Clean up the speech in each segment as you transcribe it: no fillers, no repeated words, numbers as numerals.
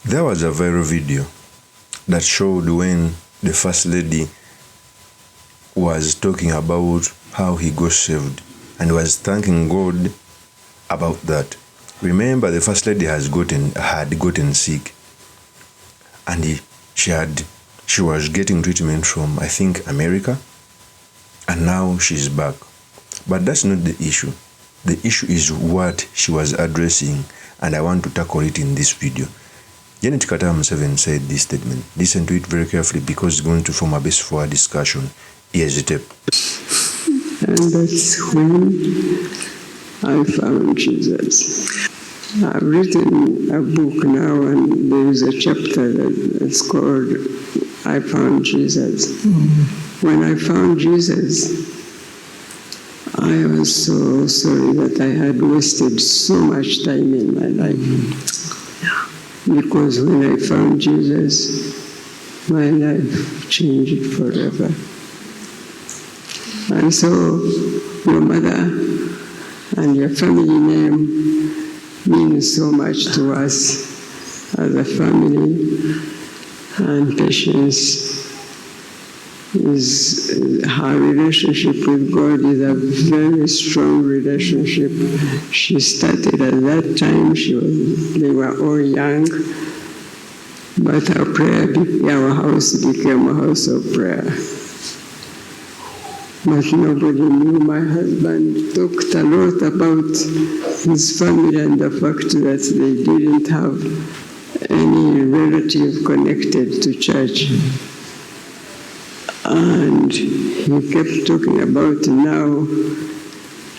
There was a viral video that showed when the First Lady was talking about how he got saved and was thanking God about that. Remember, the First Lady had gotten sick, and she was getting treatment from, I think, America, and now she's back. But that's not the issue. The issue is what she was addressing, and I want to tackle it in this video. Janet Kataa MUSEVNI said this statement. Listen to it very carefully because it's going to form a base for our discussion. Here's the tape. And that's when I found Jesus. I've written a book now, and there is a chapter that's called I Found Jesus. When I found Jesus, I was so sorry that I had wasted so much time in my life. Because when I found Jesus, my life changed forever. And so your mother and your family name means so much to us as a family, and Patience her relationship with God is a very strong relationship. She started at that time, they were all young, but our house became a house of prayer. But nobody knew. My husband talked a lot about his family and the fact that they didn't have any relative connected to church. And he kept talking about now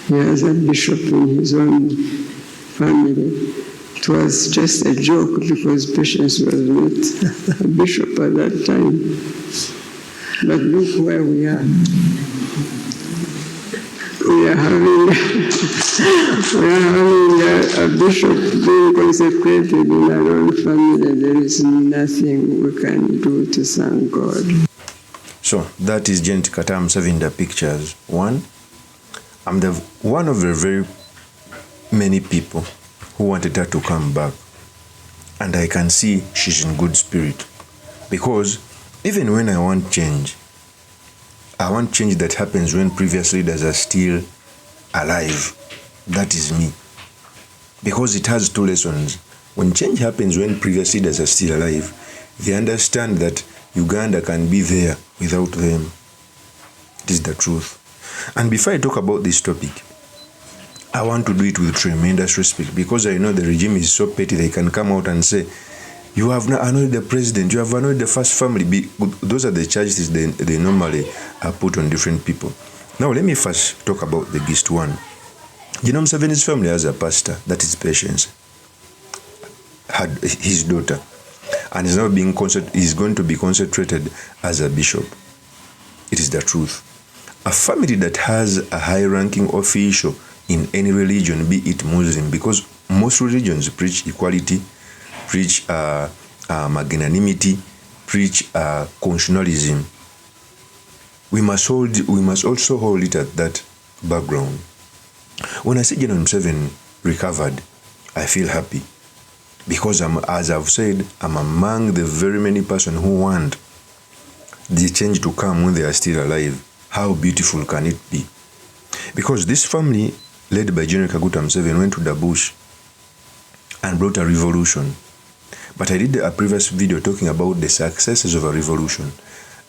he has a bishop in his own family. It was just a joke because Patience was not a bishop at that time. But look where we are. We are having a bishop being consecrated in our own family. There is nothing we can do to thank God. So that is Janet Kataa MUSEVNI in the pictures. One, I'm one of the very many people who wanted her to come back. And I can see she's in good spirit. Because even when I want change that happens when previous leaders are still alive. That is me. Because it has two lessons. When change happens when previous leaders are still alive, they understand that Uganda can be there without them. It is the truth. And before I talk about this topic, I want to do it with tremendous respect because I know the regime is so petty they can come out and say, you have annoyed the president, you have annoyed the first family. Those are the charges they normally put on different people. Now let me first talk about the gist one. You know, MUSEVNI's family has a pastor, that is Patience, had his daughter, and is now is going to be consecrated as a bishop. It is the truth. A family that has a high-ranking official in any religion, be it Muslim, because most religions preach equality, preach magnanimity, preach constitutionalism. We must also hold it at that background. When I see General MUSEVNI recovered, I feel happy. Because as I've said, I'm among the very many persons who want the change to come when they are still alive. How beautiful can it be? Because this family, led by General Kaguta Museveni, went to the bush and brought a revolution. But I did a previous video talking about the successes of a revolution.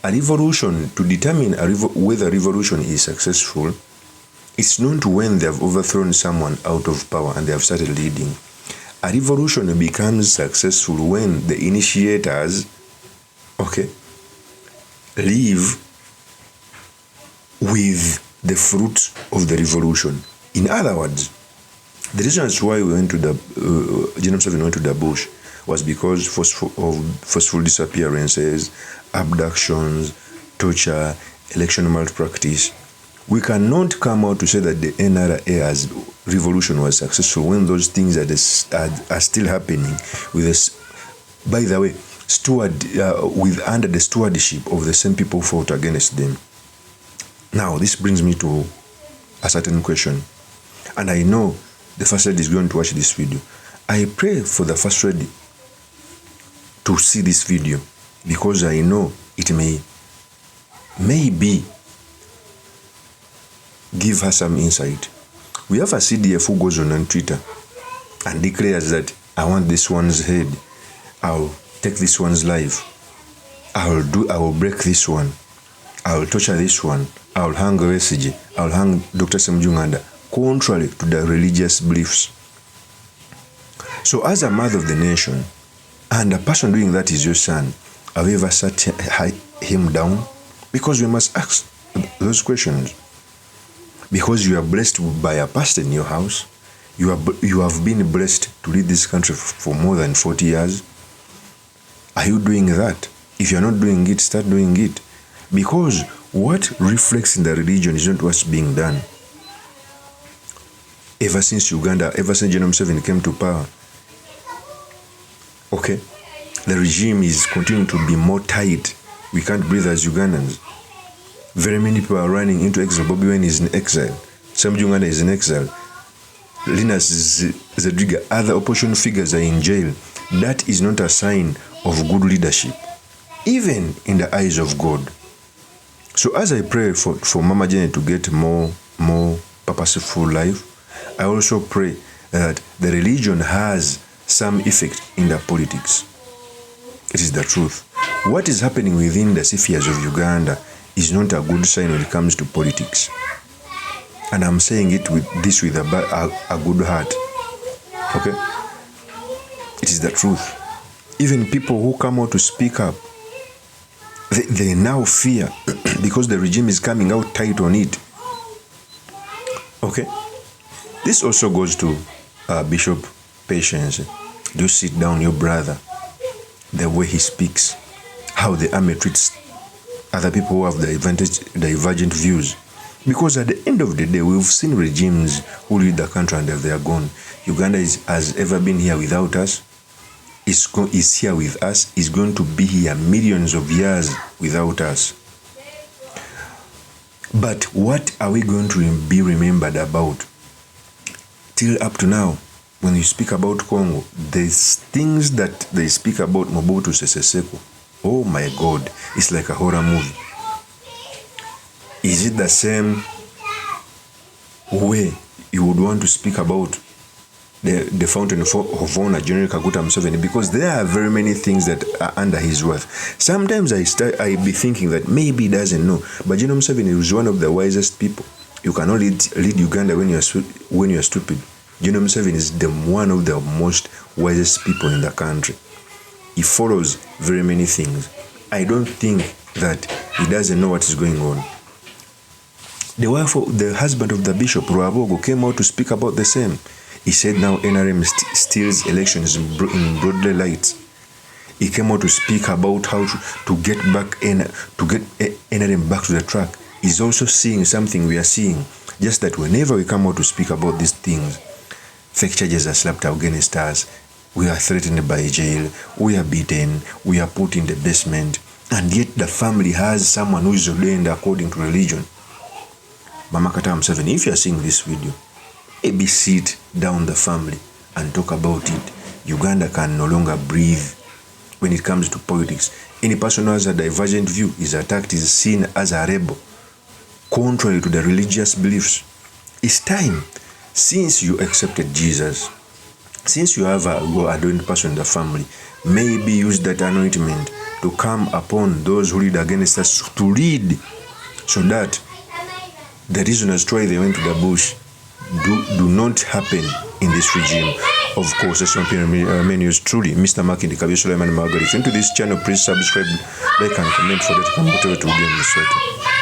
A revolution, to determine whether a revolution is successful, it's known to when they have overthrown someone out of power and they have started leading. A revolution becomes successful when the initiators, live with the fruit of the revolution. In other words, the reason why we went to the General MUSEVNI went to the bush was because of forceful disappearances, abductions, torture, election malpractice. We cannot come out to say that the NRA's revolution was successful when those things are still happening with us. By the way, under the stewardship of the same people who fought against them. Now, this brings me to a certain question, and I know the First Lady is going to watch this video. I pray for the First Lady to see this video, because I know it maybe give her some insight. We have a CDF who goes on Twitter and declares that I want this one's head, I'll take this one's life, I will break this one, I will torture this one, I will hang Wesige, I will hang Dr. Semjunganda, contrary to the religious beliefs. So as a mother of the nation, and a person doing that is your son, have you ever sat him down? Because we must ask those questions. Because you are blessed by a pastor in your house, you have been blessed to lead this country for more than 40 years. Are you doing that? If you're not doing it, start doing it. Because what reflects in the religion is not what's being done. Ever since Uganda, ever since General MUSEVNI came to power, okay, the regime is continuing to be more tight. We can't breathe as Ugandans. Very many people are running into exile. Bobi Wine is in exile. Sam Junganda is in exile. Linus Zedriga, other opposition figures are in jail. That is not a sign of good leadership, even in the eyes of God. So as I pray for Mama Janet to get more purposeful life, I also pray that the religion has some effect in the politics. It is the truth. What is happening within the spheres of Uganda is not a good sign when it comes to politics. And I'm saying it with a good heart. Okay? It is the truth. Even people who come out to speak up, they now fear because the regime is coming out tight on it. Okay? This also goes to Bishop Patience. Do sit down your brother, the way he speaks, how the army treats other people who have divergent views. Because at the end of the day, we've seen regimes who lead the country and they are gone. Uganda has ever been here without us, is here with us, is going to be here millions of years without us. But what are we going to be remembered about? Till up to now, when you speak about Congo, there's things that they speak about Mobutu Sese Seko. Oh my God, it's like a horror movie. Is it the same way you would want to speak about the fountain of honor, General Kaguta Museveni? Because there are very many things that are under his worth. Sometimes I be thinking that maybe he doesn't know, but General Museveni is one of the wisest people. You cannot lead Uganda when you are stupid. General Museveni is one of the most wisest people in the country. He follows very many things. I don't think that he doesn't know what is going on. The husband of the bishop, Ruabogo, came out to speak about the same. He said now NRM steals elections in broad daylight. He came out to speak about how to get NRM back to the track. He's also seeing something we are seeing. Just that whenever we come out to speak about these things, fake charges are slapped against us. We are threatened by jail. We are beaten. We are put in the basement. And yet the family has someone who is ordained according to religion. Mama Katam Museveni, if you are seeing this video, maybe sit down the family and talk about it. Uganda can no longer breathe when it comes to politics. Any person who has a divergent view is attacked, is seen as a rebel, contrary to the religious beliefs. It's time, since you accepted Jesus, since you have a adorned person in the family, maybe use that anointment to come upon those who lead against us, to lead, so that the reasons why they went to the bush do not happen in this regime. Of course, that's not yours truly, Mr. Makindi Kabir Suleiman Margaret. If you're into this channel, please subscribe, like and comment for that to come whatever to game this water.